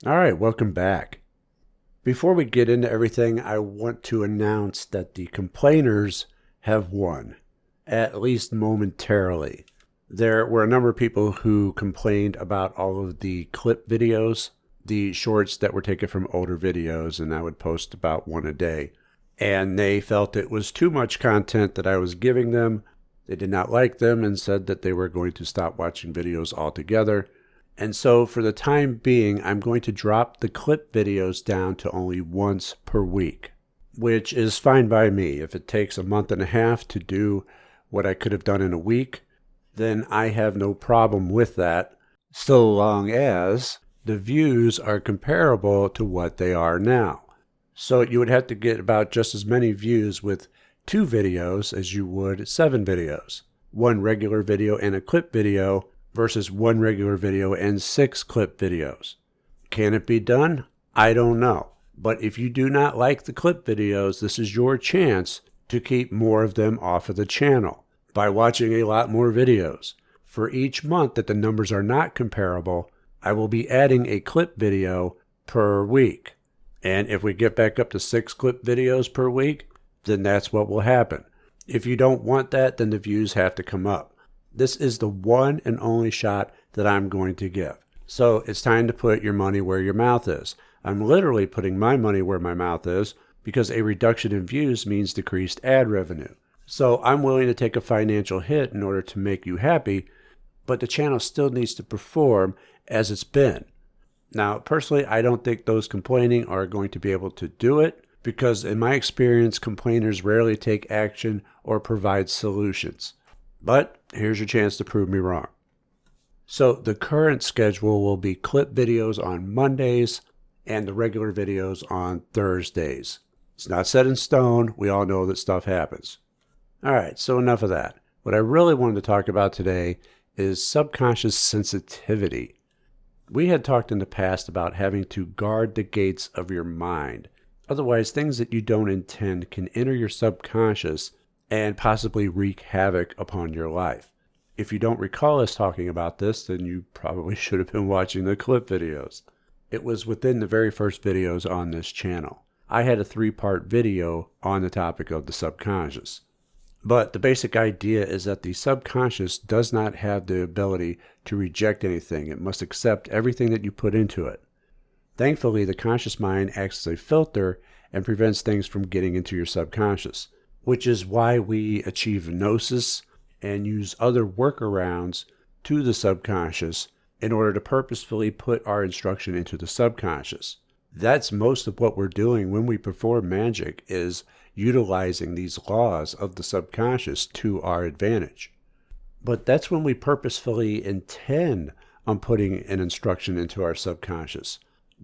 All right, welcome back. Before we get into everything, I want to announce that the complainers have won, at least momentarily. There were a number of people who complained about all of the clip videos, the shorts that were taken from older videos, and I would post about one a day. And they felt it was too much content that I was giving them. They did not like them and said that they were going to stop watching videos altogether. And so for the time being, I'm going to drop the clip videos down to only once per week, which is fine by me. If it takes a month and a half to do what I could have done in a week, then I have no problem with that, so long as the views are comparable to what they are now. So you would have to get about just as many views with 2 videos as you would 7 videos. 1 regular video and a clip video versus 1 regular video and 6 clip videos. Can it be done? I don't know. But if you do not like the clip videos, this is your chance to keep more of them off of the channel by watching a lot more videos. For each month that the numbers are not comparable, I will be adding a clip video per week. And if we get back up to 6 clip videos per week, then that's what will happen. If you don't want that, then the views have to come up. This is the one and only shot that I'm going to give. So it's time to put your money where your mouth is. I'm literally putting my money where my mouth is because a reduction in views means decreased ad revenue. So I'm willing to take a financial hit in order to make you happy, but the channel still needs to perform as it's been. Now, personally, I don't think those complaining are going to be able to do it because in my experience, complainers rarely take action or provide solutions. But here's your chance to prove me wrong. So the current schedule will be clip videos on Mondays and the regular videos on Thursdays. It's not set in stone. We all know that stuff happens. All right, so enough of that. What I really wanted to talk about today is subconscious sensitivity. We had talked in the past about having to guard the gates of your mind. Otherwise, things that you don't intend can enter your subconscious and possibly wreak havoc upon your life. If you don't recall us talking about this, then you probably should have been watching the clip videos. It was within the very first videos on this channel. I had a 3-part video on the topic of the subconscious. But the basic idea is that the subconscious does not have the ability to reject anything. It must accept everything that you put into it. Thankfully, the conscious mind acts as a filter and prevents things from getting into your subconscious, which is why we achieve gnosis and use other workarounds to the subconscious in order to purposefully put our instruction into the subconscious. That's most of what we're doing when we perform magic, is utilizing these laws of the subconscious to our advantage. But that's when we purposefully intend on putting an instruction into our subconscious.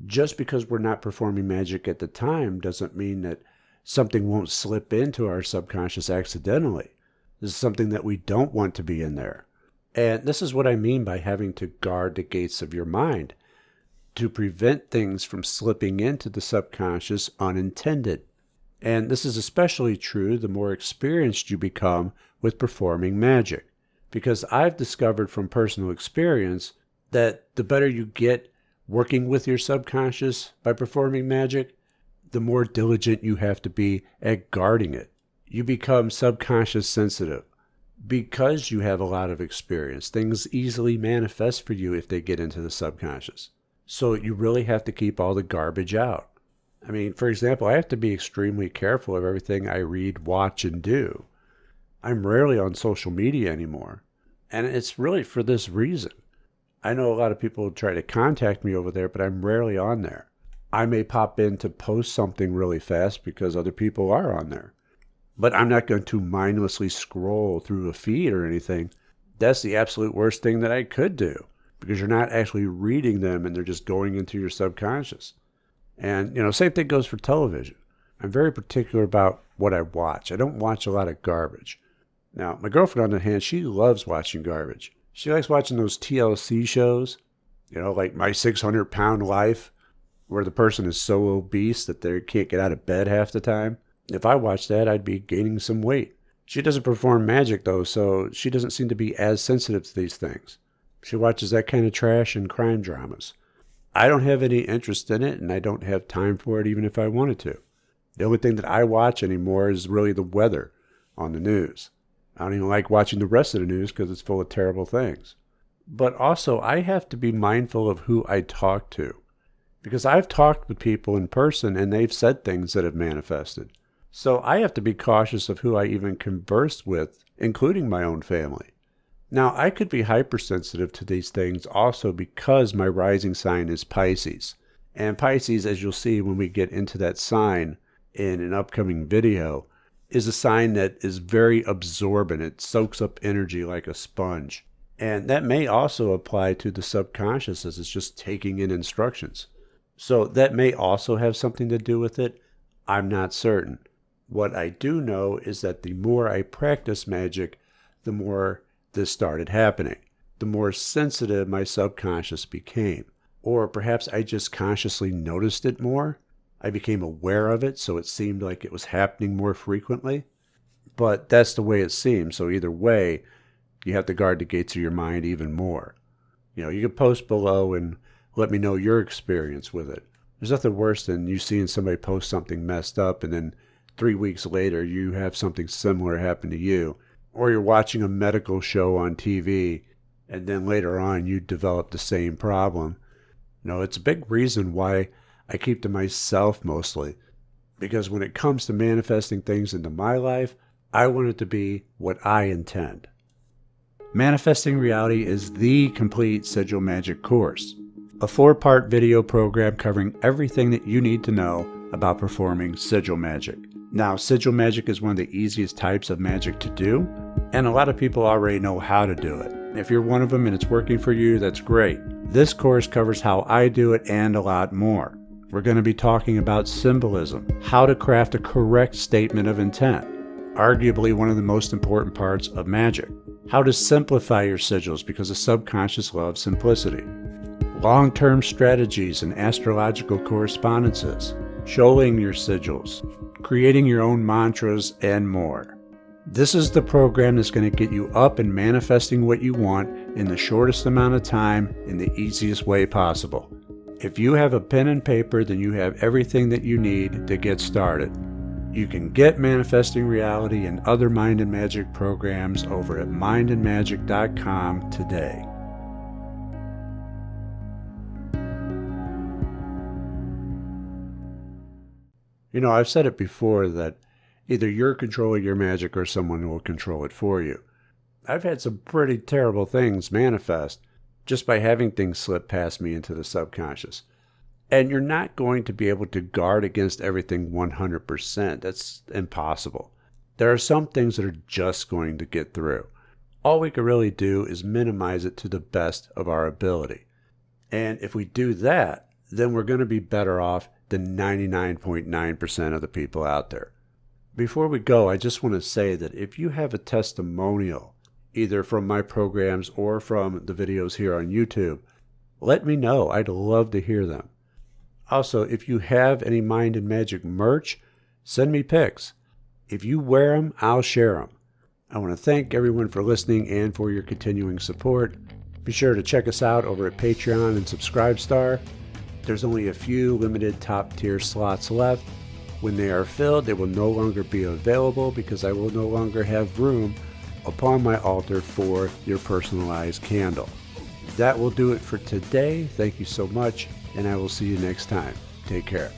Just because we're not performing magic at the time doesn't mean that something won't slip into our subconscious accidentally. This is something that we don't want to be in there. And this is what I mean by having to guard the gates of your mind, to prevent things from slipping into the subconscious unintended. And this is especially true the more experienced you become with performing magic. Because I've discovered from personal experience that the better you get working with your subconscious by performing magic, the more diligent you have to be at guarding it. You become subconscious sensitive. Because you have a lot of experience, things easily manifest for you if they get into the subconscious. So you really have to keep all the garbage out. I mean, for example, I have to be extremely careful of everything I read, watch, and do. I'm rarely on social media anymore. And it's really for this reason. I know a lot of people try to contact me over there, but I'm rarely on there. I may pop in to post something really fast because other people are on there. But I'm not going to mindlessly scroll through a feed or anything. That's the absolute worst thing that I could do, because you're not actually reading them and they're just going into your subconscious. And, same thing goes for television. I'm very particular about what I watch. I don't watch a lot of garbage. Now, my girlfriend, on the other hand, she loves watching garbage. She likes watching those TLC shows, like My 600-Pound Life, where the person is so obese that they can't get out of bed half the time. If I watched that, I'd be gaining some weight. She doesn't perform magic, though, so she doesn't seem to be as sensitive to these things. She watches that kind of trash and crime dramas. I don't have any interest in it, and I don't have time for it even if I wanted to. The only thing that I watch anymore is really the weather on the news. I don't even like watching the rest of the news because it's full of terrible things. But also, I have to be mindful of who I talk to, because I've talked with people in person and they've said things that have manifested. So I have to be cautious of who I even converse with, including my own family. Now, I could be hypersensitive to these things also because my rising sign is Pisces. And Pisces, as you'll see when we get into that sign in an upcoming video, is a sign that is very absorbent. It soaks up energy like a sponge. And that may also apply to the subconscious, as it's just taking in instructions. So that may also have something to do with it. I'm not certain. What I do know is that the more I practice magic, the more this started happening. The more sensitive my subconscious became. Or perhaps I just consciously noticed it more. I became aware of it, so it seemed like it was happening more frequently. But that's the way it seems. So either way, you have to guard the gates of your mind even more. You can post below and let me know your experience with it. There's nothing worse than you seeing somebody post something messed up and then 3 weeks later you have something similar happen to you. Or you're watching a medical show on TV and then later on you develop the same problem. It's a big reason why I keep to myself mostly. Because when it comes to manifesting things into my life, I want it to be what I intend. Manifesting Reality is the complete sigil magic course. A 4-part video program covering everything that you need to know about performing sigil magic. Now, sigil magic is one of the easiest types of magic to do, and a lot of people already know how to do it. If you're one of them and it's working for you, that's great. This course covers how I do it and a lot more. We're going to be talking about symbolism, how to craft a correct statement of intent, arguably one of the most important parts of magic, how to simplify your sigils because the subconscious loves simplicity, long-term strategies and astrological correspondences, shoaling your sigils, creating your own mantras, and more. This is the program that's going to get you up and manifesting what you want in the shortest amount of time in the easiest way possible. If you have a pen and paper, then you have everything that you need to get started. You can get Manifesting Reality and other Mind and Magic programs over at mindandmagic.com today. I've said it before that either you're controlling your magic or someone will control it for you. I've had some pretty terrible things manifest just by having things slip past me into the subconscious. And you're not going to be able to guard against everything 100%. That's impossible. There are some things that are just going to get through. All we can really do is minimize it to the best of our ability. And if we do that, then we're going to be better off than 99.9% of the people out there. Before we go, I just want to say that if you have a testimonial, either from my programs or from the videos here on YouTube, let me know. I'd love to hear them. Also, if you have any Mind and Magic merch, send me pics. If you wear them, I'll share them. I want to thank everyone for listening and for your continuing support. Be sure to check us out over at Patreon and Subscribestar. There's only a few limited top tier slots left. When they are filled, they will no longer be available because I will no longer have room upon my altar for your personalized candle. That will do it for today. Thank you so much, and I will see you next time. Take care.